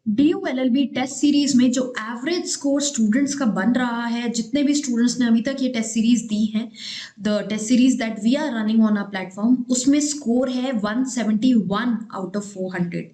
DU-LLB test series में जो average score students का बन रहा है, जितने भी स्टूडेंट्स ने अभी तक ये टेस्ट सीरीज दी है, the test series that we are running on our platform, उसमें स्कोर है 171 out of 400।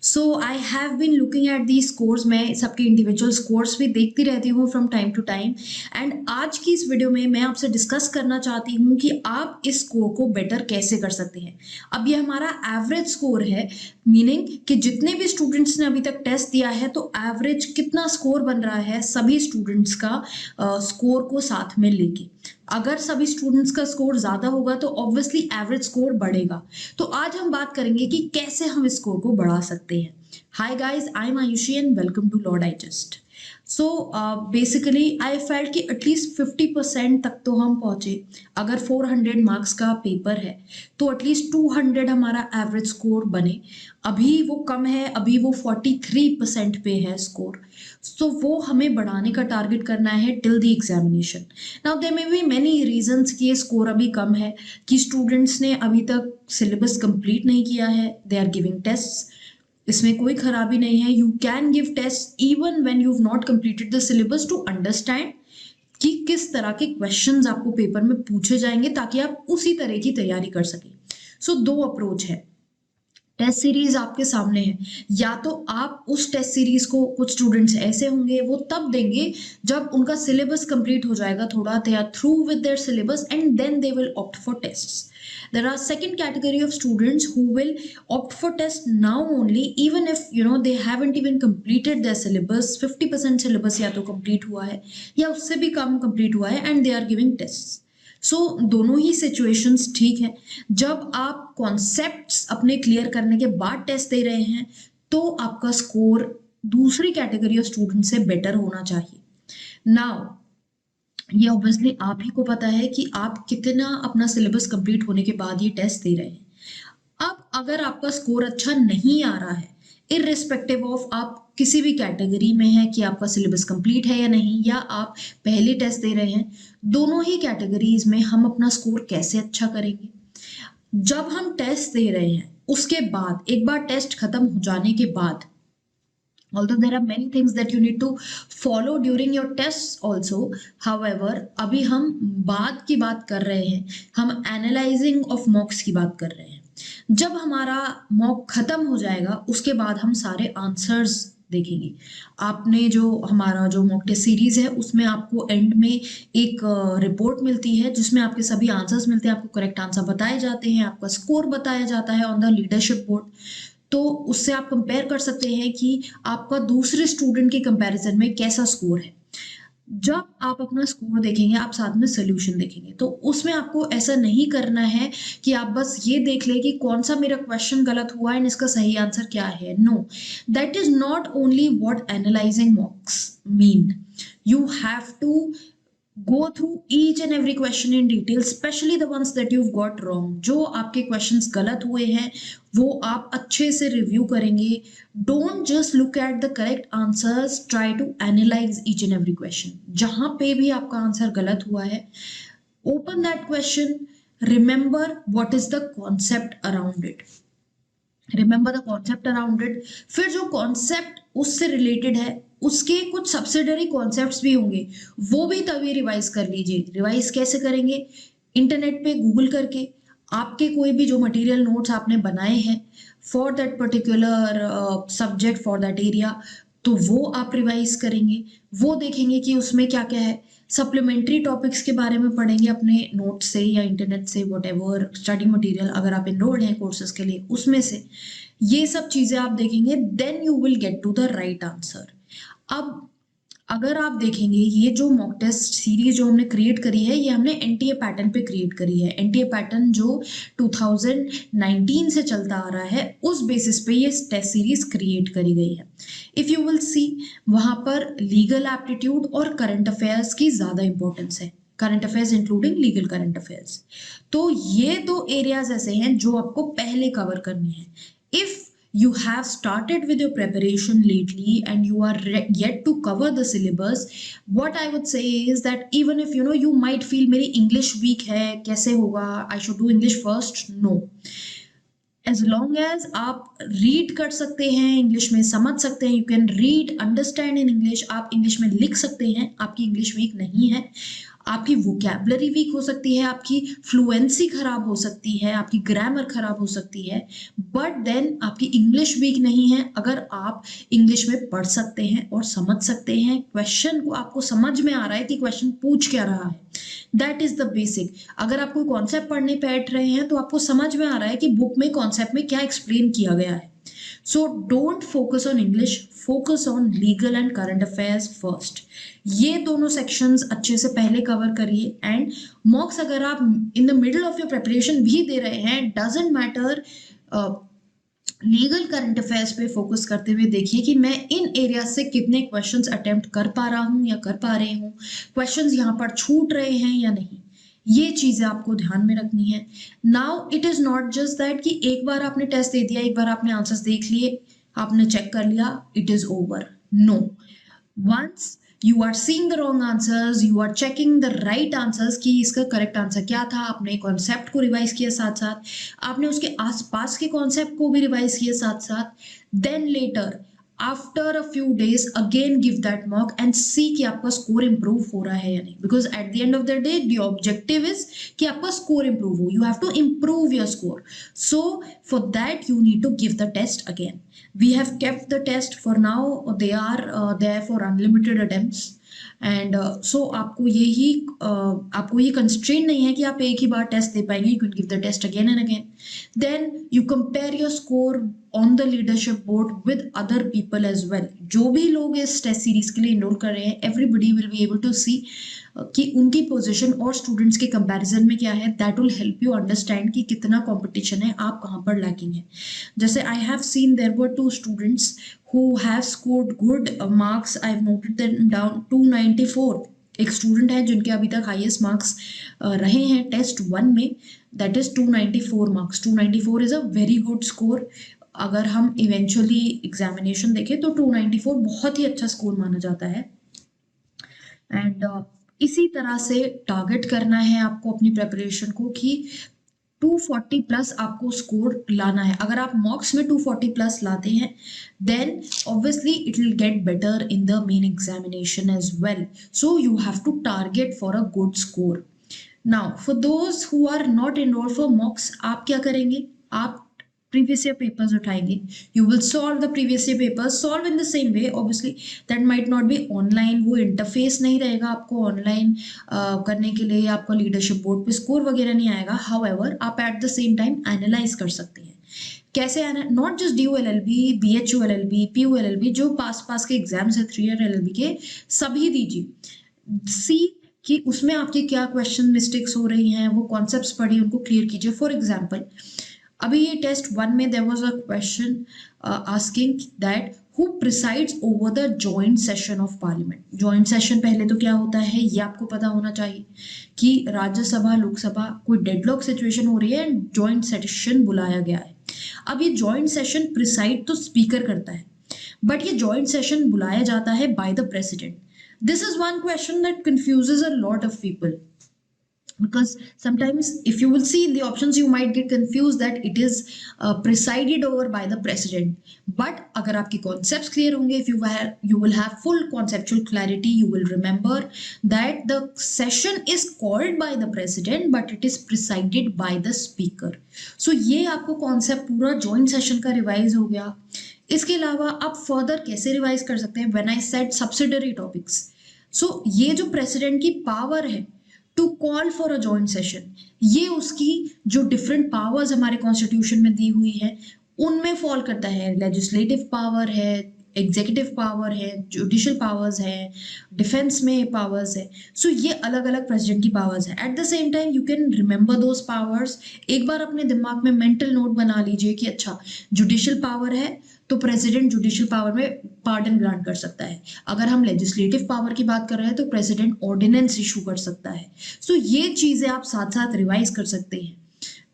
So I have been looking at the scores. मैं सबके इंडिविजुअल स्कोर्स भी देखती रहती हूँ from time to time, and आज की इस वीडियो में मैं आपसे डिस्कस करना चाहती हूँ कि आप इस स्कोर को बेटर कैसे कर सकते हैं। अब ये हमारा एवरेज स्कोर है, मीनिंग कि जितने भी स्टूडेंट्स ने अभी तक टेस्ट दिया है तो एवरेज कितना स्कोर बन रहा है सभी स्टूडेंट्स का स्कोर को साथ में लेके। अगर सभी स्टूडेंट्स का स्कोर ज्यादा होगा तो ऑब्वियसली एवरेज स्कोर बढ़ेगा। तो आज हम बात करेंगे कि कैसे हम इस स्कोर को बढ़ा सकते हैं। Hi guys, I am Ayushi and welcome to law digest. So basically I felt कि एटलीस्ट 50% तक तो हम पहुंचे। अगर 400 मार्क्स का पेपर है तो एटलीस्ट 200 हमारा एवरेज स्कोर बने। अभी वो कम है, अभी वो 43% पे है स्कोर। सो वो हमें बढ़ाने का टारगेट करना है till the examination. Now there may be many reasons कि ये स्कोर अभी कम है, कि स्टूडेंट्स ने अभी तक सिलेबस कंप्लीट नहीं किया है, दे आर गिविंग टेस्ट। इसमें कोई खराबी नहीं है, you can give test even when you have not completed the syllabus to understand कि किस तरह के क्वेश्चंस आपको पेपर में पूछे जाएंगे ताकि आप उसी तरह की तैयारी कर सकें। सो दो अप्रोच है। टेस्ट सीरीज आपके सामने है, या तो आप उस टेस्ट सीरीज को, कुछ स्टूडेंट्स ऐसे होंगे वो तब देंगे जब उनका सिलेबस कंप्लीट हो जाएगा, थोड़ा they are through with their syllabus and then they will opt for tests. There are second category of students who will opt for test now only, even if they haven't even completed their syllabus. 50% syllabus या तो complete हुआ है या उससे भी कम complete हुआ है and they are giving tests. सो दोनों ही सिचुएशंस ठीक है। जब आप कॉन्सेप्ट्स अपने क्लियर करने के बाद टेस्ट दे रहे हैं तो आपका स्कोर दूसरी कैटेगरी ऑफ स्टूडेंट से बेटर होना चाहिए। नाउ ये ऑब्वियसली आप ही को पता है कि आप कितना अपना सिलेबस कंप्लीट होने के बाद ये टेस्ट दे रहे हैं। अब अगर आपका स्कोर अच्छा नहीं आ रहा है, इररिस्पेक्टिव ऑफ आप किसी भी कैटेगरी में है कि आपका सिलेबस कंप्लीट है या नहीं, या आप पहले टेस्ट दे रहे हैं, दोनों ही कैटेगरीज में हम अपना स्कोर कैसे अच्छा करेंगे। जब हम टेस्ट दे रहे हैं उसके बाद, एक बार टेस्ट खत्म हो जाने के बाद, although there are many things that you need to follow during your tests also, however अभी हम बाद की बात कर रहे हैं, हम एनालाइजिंग ऑफ मॉक्स की बात कर रहे हैं। जब हमारा मॉक खत्म हो जाएगा उसके बाद हम सारे आंसर्स देखेंगे। आपने जो हमारा जो मॉक टेस्ट सीरीज है उसमें आपको एंड में एक रिपोर्ट मिलती है जिसमें आपके सभी आंसर्स मिलते हैं, आपको करेक्ट आंसर बताए जाते हैं, आपका स्कोर बताया जाता है ऑन द लीडरशिप बोर्ड। तो उससे आप कंपेयर कर सकते हैं कि आपका दूसरे स्टूडेंट के कंपैरिजन में कैसा स्कोर है। जब आप अपना स्कोर देखेंगे आप साथ में सोल्यूशन देखेंगे, तो उसमें आपको ऐसा नहीं करना है कि आप बस ये देख ले कि कौन सा मेरा क्वेश्चन गलत हुआ है, इसका सही आंसर क्या है। No, that is not only what analysing mocks mean. You have to go through each and every question in detail, especially the ones that you've got wrong. जो आपके questions गलत हुए हैं वो आप अच्छे से रिव्यू करेंगे। Don't just look at the correct answers, try to analyze each and every question. जहां पे भी आपका आंसर गलत हुआ है, open that question, remember what is the concept around it. Remember the concept around it. फिर जो कॉन्सेप्ट उससे रिलेटेड है उसके कुछ सब्सिडरी कॉन्सेप्ट्स भी होंगे, वो भी तभी रिवाइज कर लीजिए। रिवाइज कैसे करेंगे? इंटरनेट पे गूगल करके आपके कोई भी जो मटेरियल नोट्स आपने बनाए हैं for that particular subject, for that area, तो वो आप रिवाइज करेंगे। वो देखेंगे कि उसमें क्या क्या है। सप्लीमेंट्री टॉपिक्स के बारे में पढ़ेंगे अपने नोट से या इंटरनेट से, व्हाटएवर स्टडी मटेरियल अगर आप एनरोल्ड हैं कोर्सेज के लिए उसमें से, ये सब चीजें आप देखेंगे, then you will get to the right answer. अब अगर आप देखेंगे ये जो मॉक टेस्ट सीरीज जो हमने क्रिएट करी है, ये हमने एनटीए पैटर्न पे क्रिएट करी है। एनटीए पैटर्न जो 2019 से चलता आ रहा है, उस बेसिस पे ये टेस्ट सीरीज क्रिएट करी गई है। इफ यू विल सी, वहां पर लीगल एप्टीट्यूड और करंट अफेयर्स की ज्यादा इंपॉर्टेंस है, current affairs including legal current affairs. तो ये दो एरियाज ऐसे हैं जो आपको पहले कवर करने हैं। If you have started with your preparation lately and you are yet to cover the syllabus, what I would say is that even if you might feel मेरी English weak है, कैसे होगा, I should do English first. No, as long as आप read कर सकते हैं, English में समझ सकते हैं, you can read understand in English, आप इंग्लिश में लिख सकते हैं, आपकी इंग्लिश वीक नहीं है। आपकी वोकैबुलरी वीक हो सकती है, आपकी फ्लुएंसी खराब हो सकती है, आपकी ग्रामर खराब हो सकती है, बट देन आपकी इंग्लिश वीक नहीं है अगर आप इंग्लिश में पढ़ सकते हैं और समझ सकते हैं, क्वेश्चन को आपको समझ में आ रहा है कि क्वेश्चन पूछ क्या रहा है। That is the basic. अगर आप कोई कॉन्सेप्ट पढ़ने बैठ रहे हैं तो आपको समझ में आ रहा है कि बुक में कॉन्सेप्ट में क्या एक्सप्लेन किया गया है। So don't focus on English, focus on legal and current affairs first. ये दोनों सेक्शंस अच्छे से पहले कवर करिए, एंड मॉक्स अगर आप in the middle of your preparation भी दे रहे हैं, doesn't matter, legal current affairs पे फोकस करते हुए देखिए कि मैं इन एरिया से कितने क्वेश्चंस अटेम्प्ट कर पा रहा हूं या कर पा रहे हूं, क्वेश्चंस यहाँ पर छूट रहे हैं या नहीं, ये चीजें आपको ध्यान में रखनी है। Now it is not just that कि एक बार आपने टेस्ट दे दिया, एक बार आपने आंसर्स देख लिए, आपने चेक कर लिया, it is over. No, once you are seeing the wrong answers, you are checking the right answers कि इसका करेक्ट आंसर क्या था, आपने कॉन्सेप्ट को रिवाइज किया, साथ साथ आपने उसके आसपास के कॉन्सेप्ट को भी रिवाइज किया साथ साथ, then later after a few days again give that mock and see कि आपका स्कोर इंप्रूव हो रहा है या नहीं, because at the end of the day the objective is कि आपका स्कोर इंप्रूव हो, you have to improve your score. So for that you need to give the test again. We have kept the test for now, they are there for unlimited attempts, and so आपको ये constraint नहीं है कि आप एक ही बार test दे पाएंगे, you can give the test again and again. Then you compare your score on the leadership board with other people as well. जो भी लोग इस टेस्ट सीरीज के लिए इनरोल कर रहे हैं, everybody will be able to see कि उनकी पोजीशन और स्टूडेंट्स के कंपैरिजन में क्या है। That will help you understand कि कितना कंपटीशन है, आप कहाँ पर लैकिंग है। जैसे I have seen there were 2 students who have scored good marks. I've noted them down 294. एक स्टूडेंट है जिनके अभी तक हाईएस्ट मार्क्स रहे हैं टेस्ट 1 में, that is 294 marks. 294 is a very good score. अगर हम इवेंचुअली एग्जामिनेशन देखें तो 294 बहुत ही अच्छा स्कोर माना जाता है। एंड इसी तरह से टारगेट करना है आपको अपनी प्रिपरेशन को कि 240 प्लस आपको स्कोर लाना है। अगर आप मॉक्स में 240 प्लस लाते हैं, then obviously it will get better in the main examination as well. So you have to target for a good score. Now for those who are not enrolled for mocks, आप क्या करेंगे? आप previous year papers उठाएंगे, you will solve the previous year papers, solve in the same way, obviously that might not be online, वो interface नहीं रहेगा आपको online करने के लिए, आपका लीडरशिप बोर्ड पे स्कोर वगैरह नहीं आएगा। however आप at the same time analyse कर सकते हैं। कैसे? Not just DU-LLB, BHU-LLB, PU-LLB, जो पास के एग्जाम्स है 3 ईयर LLB के, सभी दीजिए। सी कि उसमें आपके क्या क्वेश्चन मिस्टेक्स हो रही हैं, वो कॉन्सेप्ट्स पढ़िए, उनको क्लियर कीजिए। फॉर एग्जाम्पल अभी ये टेस्ट 1 में there was a question asking that who presides over the joint session of parliament. Joint session पहले तो क्या होता है ये आपको पता होना चाहिए कि राज्यसभा लोकसभा कोई डेडलॉक सिचुएशन हो रही है एंड जॉइंट सेशन बुलाया गया है। अब ये जॉइंट सेशन प्रिसाइड तो स्पीकर करता है, बट ये जॉइंट सेशन बुलाया जाता है by the president. This is one question that confuses a lot of people, because sometimes if you will see in the options you might get confused that it is presided over by the president, but agar aapke concepts clear honge, if you will have full conceptual clarity, you will remember that the session is called by the president but it is presided by the speaker. So ये आपको concept पूरा joint session का revise हो गया। इसके अलावा आप further कैसे रिवाइज कर सकते हैं? when I said subsidiary topics, so ये जो president की power है to call for a joint session, ये उसकी जो डिफरेंट पावर्स हमारे कॉन्स्टिट्यूशन में दी हुई है उनमें फॉल करता है। लेजिस्लेटिव पावर है, एग्जीक्यूटिव पावर है, जुडिशियल पावर्स है, डिफेंस में पावर्स है। सो ये अलग अलग प्रेसिडेंट की पावर्स है। At the same time you can remember those powers. एक बार अपने दिमाग में मेंटल नोट बना लीजिए कि अच्छा जुडिशियल पावर है तो प्रेसिडेंट जुडिशियल पावर में पार्डन ग्रांट कर सकता है। अगर हम लेजिस्लेटिव पावर की बात कर रहे हैं तो प्रेसिडेंट ऑर्डिनेंस इशू कर सकता है। सो ये चीजें आप साथ साथ रिवाइज कर सकते हैं।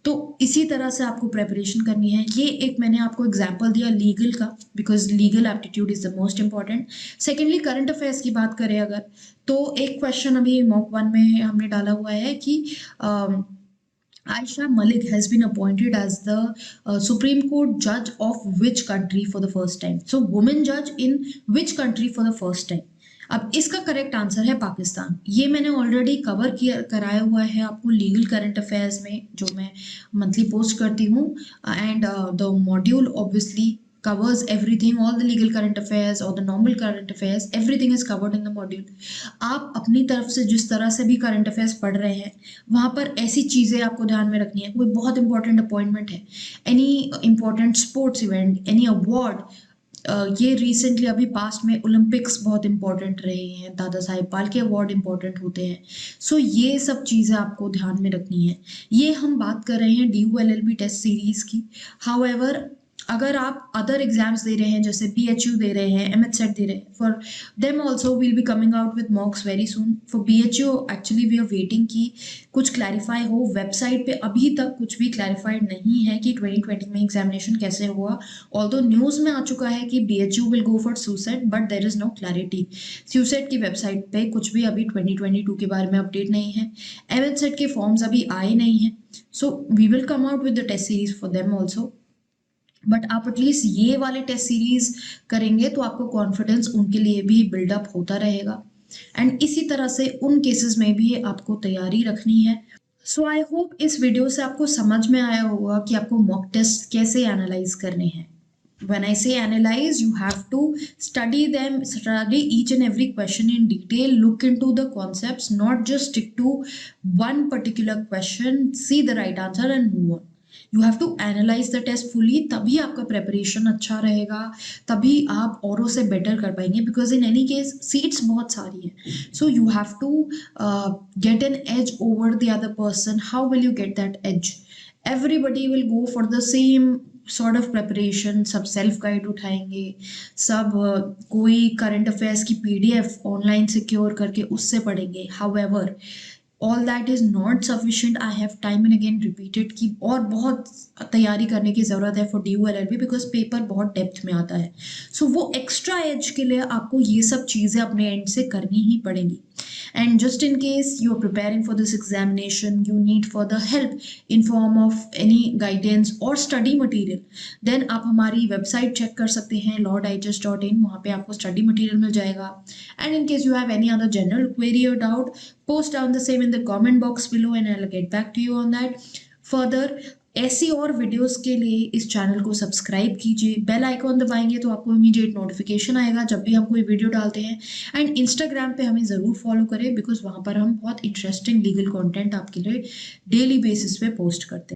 तो इसी तरह से आपको प्रेपरेशन करनी है। ये एक मैंने आपको एग्जांपल दिया लीगल का, because legal aptitude is the most important. Secondly current affairs की बात करें अगर, तो एक क्वेश्चन अभी मॉक 1 में हमने डाला हुआ है कि Aisha Malik has been appointed as the Supreme Court judge of which country for the first time? So, woman judge in which country for the first time? अब इसका करेक्ट आंसर है पाकिस्तान। ये मैंने ऑलरेडी कवर किया कराया हुआ है आपको लीगल करंट अफेयर्स में, जो मैं मंथली पोस्ट करती हूँ, and the module obviously covers everything, all the legal current affairs or the normal current affairs, everything is covered in the module. आप अपनी तरफ से जिस तरह से भी करंट अफेयर्स पढ़ रहे हैं, वहाँ पर ऐसी चीज़ें आपको ध्यान में रखनी है। कोई बहुत इंपॉर्टेंट अपॉइंटमेंट है, any important sports event, any award, ये रिसेंटली अभी पास्ट में ओलंपिक्स बहुत इंपॉर्टेंट रहे हैं, दादा साहेब फाल्के अवार्ड इंपॉर्टेंट होते हैं। सो ये सब चीज़ें आपको ध्यान में रखनी है। ये हम बात कर रहे हैं DU-LLB टेस्ट सीरीज़ की। हाउएवर अगर आप अदर एग्जाम्स दे रहे हैं, जैसे BHU दे रहे हैं, MHSET दे रहे हैं, for them also will be coming out with mocks very soon. For BHU actually we are waiting कि कुछ क्लैरिफाई हो। वेबसाइट पे अभी तक कुछ भी क्लैरिफाइड नहीं है कि 2020 में एग्जामिनेशन कैसे हुआ। ऑल्दो न्यूज़ में आ चुका है कि BHU will go for SUSET, but there is no clarity. SUSET की वेबसाइट पे कुछ भी अभी 2022 के बारे में अपडेट नहीं है। MHSET के फॉर्म्स अभी आए नहीं हैं। So we will come out with the test series for them also, but आप एटलीस्ट ये वाले टेस्ट सीरीज करेंगे तो आपको कॉन्फिडेंस उनके लिए भी बिल्डअप होता रहेगा, एंड इसी तरह से उन केसेस में भी आपको तैयारी रखनी है। सो आई होप इस वीडियो से आपको समझ में आया होगा कि आपको मॉक टेस्ट कैसे एनालाइज करने हैं। When I say analyze, you have to study them, study each and every question in detail, look into the concepts, not just stick to one particular question, see the right answer and move on. You have to analyze the test fully, तभी आपका preparation अच्छा रहेगा, तभी आप औरों से better कर पाएंगे, because in any case seats बहुत सारी हैं, so you have to get an edge over the other person. How will you get that edge? Everybody will go for the same sort of preparation, सब self guide उठाएंगे, सब कोई current affairs की PDF online secure करके उससे पढ़ेंगे। However all that is not sufficient. I have time and again repeated कि और बहुत तैयारी करने की ज़रूरत है फॉर DU-LLB, बिकॉज पेपर बहुत डेप्थ में आता है। सो वो एक्स्ट्रा एज के लिए आपको ये सब चीज़ें अपने एंड से करनी ही पड़ेंगी। And just in case you are preparing for this examination, you need further help in form of any guidance or study material, then आप हमारी वेबसाइट चेक कर सकते हैं lawdigest.in, वहाँ पे आपको स्टडी मटेरियल मिल जाएगा। And in case you have any other general query or doubt, post down the same in the comment box below and I'll get back to you on that. Further, ऐसी और videos के लिए इस channel को subscribe कीजिए, bell icon दबाएंगे तो आपको इमीडिएट नोटिफिकेशन आएगा जब भी हम कोई वीडियो डालते हैं। एंड इंस्टाग्राम पे हमें ज़रूर फॉलो करें, बिकॉज वहाँ पर हम बहुत इंटरेस्टिंग लीगल कंटेंट आपके लिए डेली बेसिस पे पोस्ट करते हैं।